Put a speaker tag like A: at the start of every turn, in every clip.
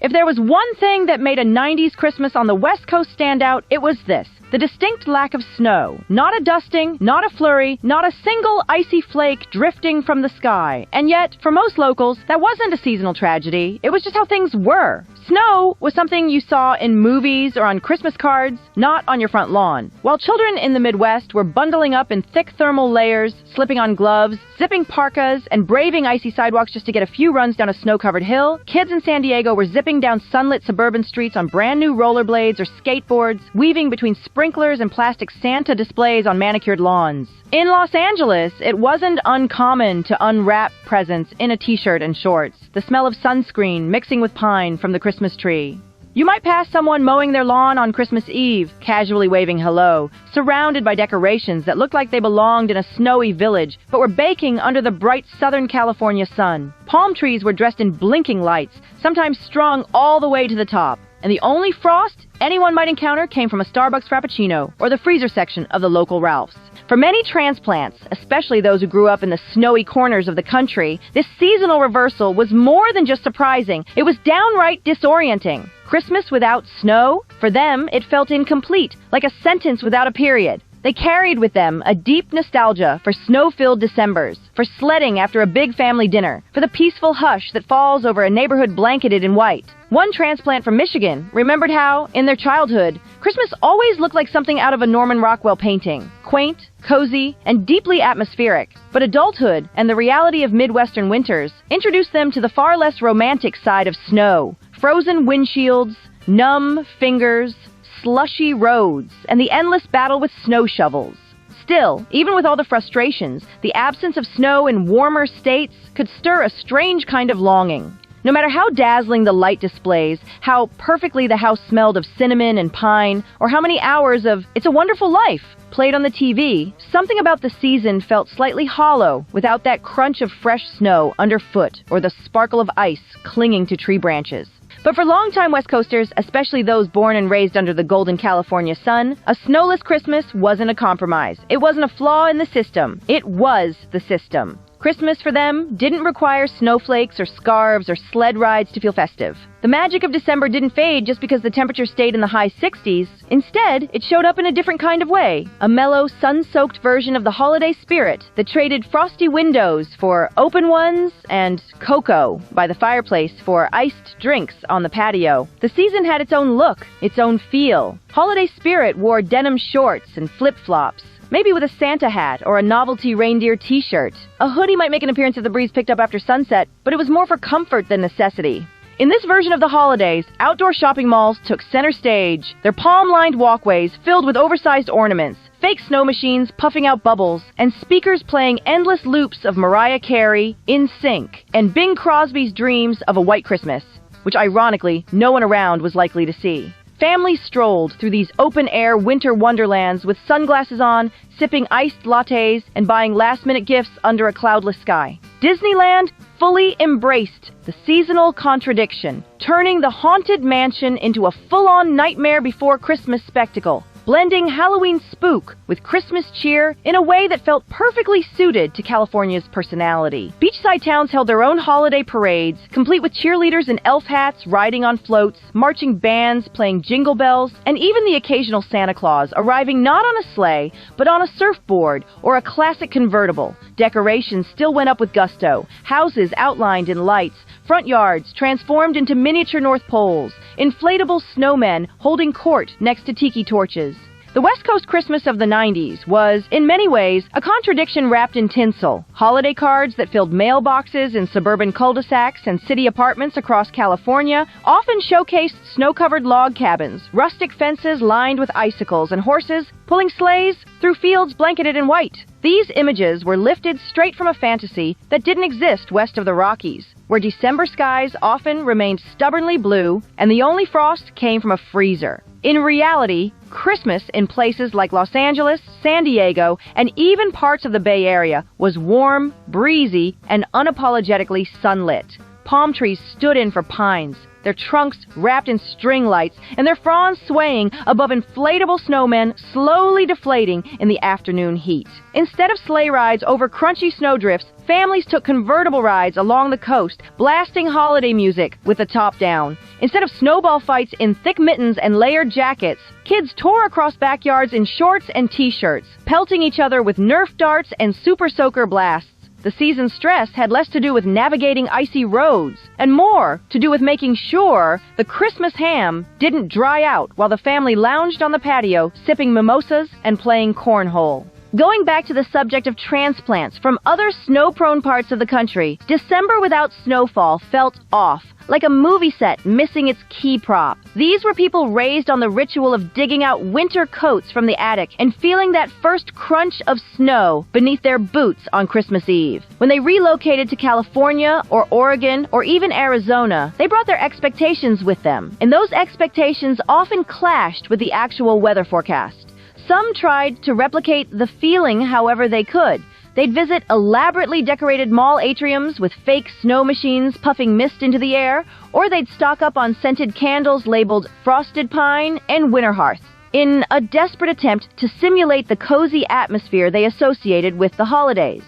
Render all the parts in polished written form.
A: If there was one thing that made a 90s Christmas on the West Coast stand out, it was this. The distinct lack of snow. Not a dusting, not a flurry, not a single icy flake drifting from the sky. And yet, for most locals, that wasn't a seasonal tragedy. It was just how things were. Snow was something you saw in movies or on Christmas cards, not on your front lawn. While children in the Midwest were bundling up in thick thermal layers, slipping on gloves, zipping parkas, and braving icy sidewalks just to get a few runs down a snow-covered hill, kids in San Diego were zipping down sunlit suburban streets on brand new rollerblades or skateboards, weaving between sprinklers and plastic Santa displays on manicured lawns. In Los Angeles, it wasn't uncommon to unwrap presents in a t-shirt and shorts, the smell of sunscreen mixing with pine from the Christmas tree. You might pass someone mowing their lawn on Christmas Eve, casually waving hello, surrounded by decorations that looked like they belonged in a snowy village, but were baking under the bright Southern California sun. Palm trees were dressed in blinking lights, sometimes strung all the way to the top. And the only frost anyone might encounter came from a Starbucks Frappuccino or the freezer section of the local Ralph's. For many transplants, especially those who grew up in the snowy corners of the country, this seasonal reversal was more than just surprising. It was downright disorienting. Christmas without snow? For them, it felt incomplete, like a sentence without a period. They carried with them a deep nostalgia for snow-filled Decembers, for sledding after a big family dinner, for the peaceful hush that falls over a neighborhood blanketed in white. One transplant from Michigan remembered how, in their childhood, Christmas always looked like something out of a Norman Rockwell painting, quaint, cozy, and deeply atmospheric. But adulthood and the reality of Midwestern winters introduced them to the far less romantic side of snow, frozen windshields, numb fingers, slushy roads, and the endless battle with snow shovels. Still, even with all the frustrations, the absence of snow in warmer states could stir a strange kind of longing. No matter how dazzling the light displays, how perfectly the house smelled of cinnamon and pine, or how many hours of It's a Wonderful Life played on the TV, something about the season felt slightly hollow without that crunch of fresh snow underfoot or the sparkle of ice clinging to tree branches. But for longtime West Coasters, especially those born and raised under the golden California sun, a snowless Christmas wasn't a compromise. It wasn't a flaw in the system. It was the system. Christmas for them didn't require snowflakes or scarves or sled rides to feel festive. The magic of December didn't fade just because the temperature stayed in the high 60s. Instead, it showed up in a different kind of way. A mellow, sun-soaked version of the holiday spirit that traded frosty windows for open ones and cocoa by the fireplace for iced drinks on the patio. The season had its own look, its own feel. Holiday spirit wore denim shorts and flip-flops, maybe with a Santa hat or a novelty reindeer t-shirt. A hoodie might make an appearance if the breeze picked up after sunset, but it was more for comfort than necessity. In this version of the holidays, outdoor shopping malls took center stage, their palm-lined walkways filled with oversized ornaments, fake snow machines puffing out bubbles, and speakers playing endless loops of Mariah Carey, In Sync, and Bing Crosby's dreams of a white Christmas, which ironically no one around was likely to see. Families strolled through these open-air winter wonderlands with sunglasses on, sipping iced lattes, and buying last-minute gifts under a cloudless sky. Disneyland fully embraced the seasonal contradiction, turning the haunted mansion into a full-on Nightmare Before Christmas spectacle, blending Halloween spook with Christmas cheer in a way that felt perfectly suited to California's personality. Beachside towns held their own holiday parades, complete with cheerleaders in elf hats riding on floats, marching bands playing jingle bells, and even the occasional Santa Claus arriving not on a sleigh, but on a surfboard or a classic convertible. Decorations still went up with gusto, houses outlined in lights, front yards transformed into miniature North Poles, inflatable snowmen holding court next to tiki torches. The West Coast Christmas of the 90s was, in many ways, a contradiction wrapped in tinsel. Holiday cards that filled mailboxes in suburban cul-de-sacs and city apartments across California often showcased snow-covered log cabins, rustic fences lined with icicles, and horses pulling sleighs through fields blanketed in white. These images were lifted straight from a fantasy that didn't exist west of the Rockies, where December skies often remained stubbornly blue and the only frost came from a freezer. In reality, Christmas in places like Los Angeles, San Diego, and even parts of the Bay Area was warm, breezy, and unapologetically sunlit. Palm trees stood in for pines, their trunks wrapped in string lights and their fronds swaying above inflatable snowmen slowly deflating in the afternoon heat. Instead of sleigh rides over crunchy snowdrifts, families took convertible rides along the coast, blasting holiday music with the top down. Instead of snowball fights in thick mittens and layered jackets, kids tore across backyards in shorts and t-shirts, pelting each other with Nerf darts and super soaker blasts. The season's stress had less to do with navigating icy roads and more to do with making sure the Christmas ham didn't dry out while the family lounged on the patio, sipping mimosas and playing cornhole. Going back to the subject of transplants from other snow-prone parts of the country, December without snowfall felt off, like a movie set missing its key prop. These were people raised on the ritual of digging out winter coats from the attic and feeling that first crunch of snow beneath their boots on Christmas Eve. When they relocated to California or Oregon or even Arizona, they brought their expectations with them, and those expectations often clashed with the actual weather forecast. Some tried to replicate the feeling however they could. They'd visit elaborately decorated mall atriums with fake snow machines puffing mist into the air, or they'd stock up on scented candles labeled frosted pine and winter hearth, in a desperate attempt to simulate the cozy atmosphere they associated with the holidays.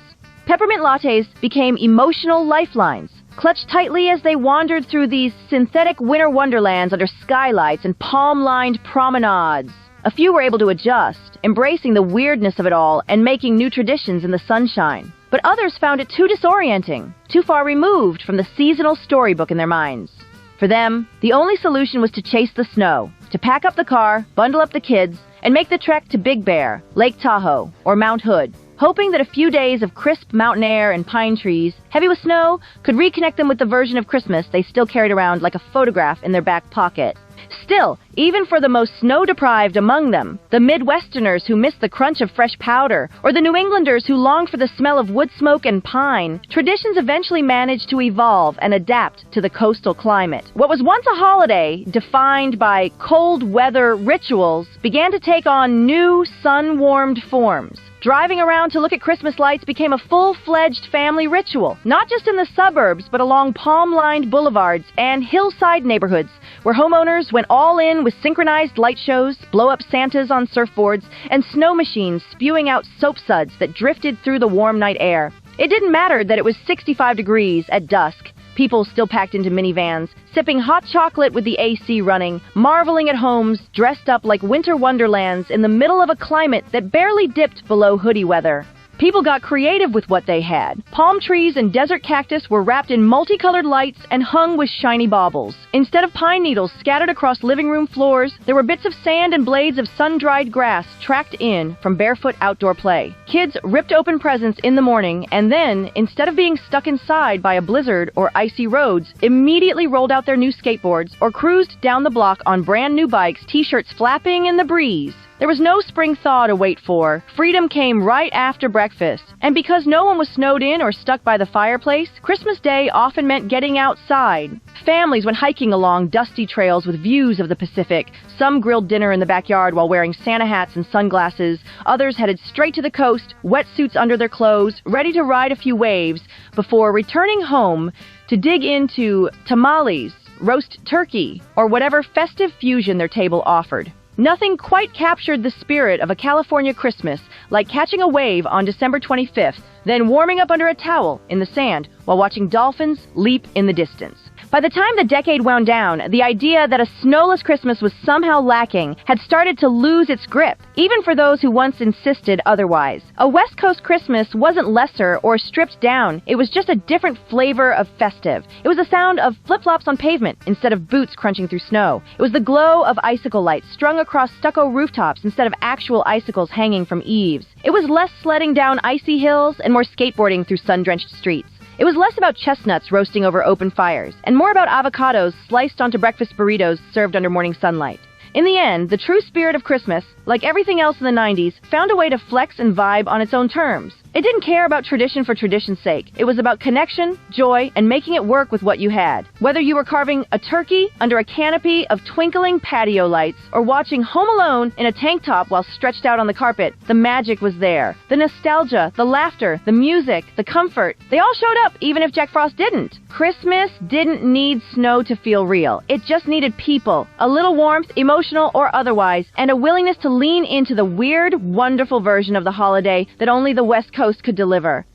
A: Peppermint lattes became emotional lifelines, clutched tightly as they wandered through these synthetic winter wonderlands under skylights and palm-lined promenades. A few were able to adjust, embracing the weirdness of it all and making new traditions in the sunshine. But others found it too disorienting, too far removed from the seasonal storybook in their minds. For them, the only solution was to chase the snow, to pack up the car, bundle up the kids, and make the trek to Big Bear, Lake Tahoe, or Mount Hood, hoping that a few days of crisp mountain air and pine trees, heavy with snow, could reconnect them with the version of Christmas they still carried around like a photograph in their back pocket. Still, even for the most snow-deprived among them, the Midwesterners who missed the crunch of fresh powder, or the New Englanders who longed for the smell of wood smoke and pine, traditions eventually managed to evolve and adapt to the coastal climate. What was once a holiday, defined by cold weather rituals, began to take on new, sun-warmed forms. Driving around to look at Christmas lights became a full-fledged family ritual, not just in the suburbs, but along palm-lined boulevards and hillside neighborhoods, where homeowners went all in with synchronized light shows, blow-up Santas on surfboards, and snow machines spewing out soap suds that drifted through the warm night air. It didn't matter that it was 65 degrees at dusk. People still packed into minivans, sipping hot chocolate with the AC running, marveling at homes dressed up like winter wonderlands in the middle of a climate that barely dipped below hoodie weather. People got creative with what they had. Palm trees and desert cactus were wrapped in multicolored lights and hung with shiny baubles. Instead of pine needles scattered across living room floors, there were bits of sand and blades of sun-dried grass tracked in from barefoot outdoor play. Kids ripped open presents in the morning and then, instead of being stuck inside by a blizzard or icy roads, immediately rolled out their new skateboards or cruised down the block on brand new bikes, t-shirts flapping in the breeze. There was no spring thaw to wait for. Freedom came right after breakfast. And because no one was snowed in or stuck by the fireplace, Christmas Day often meant getting outside. Families went hiking along dusty trails with views of the Pacific. Some grilled dinner in the backyard while wearing Santa hats and sunglasses. Others headed straight to the coast, wetsuits under their clothes, ready to ride a few waves before returning home to dig into tamales, roast turkey, or whatever festive fusion their table offered. Nothing quite captured the spirit of a California Christmas like catching a wave on December 25th, then warming up under a towel in the sand while watching dolphins leap in the distance. By the time the decade wound down, the idea that a snowless Christmas was somehow lacking had started to lose its grip, even for those who once insisted otherwise. A West Coast Christmas wasn't lesser or stripped down, it was just a different flavor of festive. It was the sound of flip-flops on pavement instead of boots crunching through snow. It was the glow of icicle lights strung across stucco rooftops instead of actual icicles hanging from eaves. It was less sledding down icy hills and more skateboarding through sun-drenched streets. It was less about chestnuts roasting over open fires, and more about avocados sliced onto breakfast burritos served under morning sunlight. In the end, the true spirit of Christmas, like everything else in the 90s, found a way to flex and vibe on its own terms. It didn't care about tradition for tradition's sake. It was about connection, joy, and making it work with what you had. Whether you were carving a turkey under a canopy of twinkling patio lights or watching Home Alone in a tank top while stretched out on the carpet, the magic was there. The nostalgia, the laughter, the music, the comfort, they all showed up even if Jack Frost didn't. Christmas didn't need snow to feel real. It just needed people, a little warmth, emotional or otherwise, and a willingness to lean into the weird, wonderful version of the holiday that only the West Coast could deliver.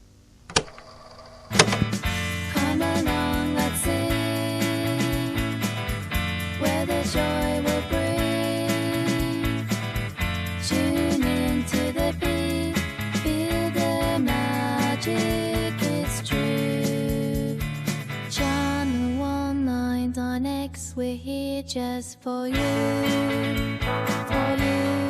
B: Come along, let's sing, where the joy will bring. Tune into the beat, feel the magic, it's true. Channel 199X, we're here just for you, for you.